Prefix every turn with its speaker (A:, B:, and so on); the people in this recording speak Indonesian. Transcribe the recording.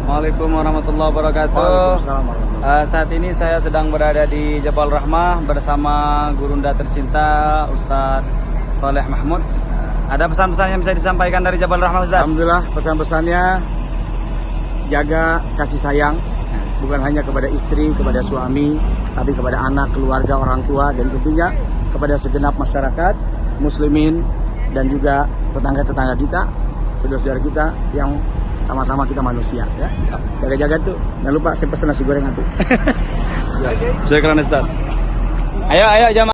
A: Waalaikumsalam warahmatullahi wabarakatuh. Saat ini saya sedang berada di Jabal Rahmah bersama gurunda tercinta Ustadz Soleh Mahmud. Ada pesan-pesan yang bisa disampaikan dari Jabal Rahmah, Ustadz?
B: Alhamdulillah, pesan-pesannya jaga kasih sayang, bukan hanya kepada istri, kepada suami, tapi kepada anak, keluarga, orang tua, dan tentunya kepada segenap masyarakat muslimin dan juga tetangga-tetangga kita, saudara-saudara kita yang sama-sama kita manusia, ya. Jaga-jaga tuh. Jangan lupa saya pesan nasi goreng nanti.
A: Syukran, Ustadz. Ayo jamaah.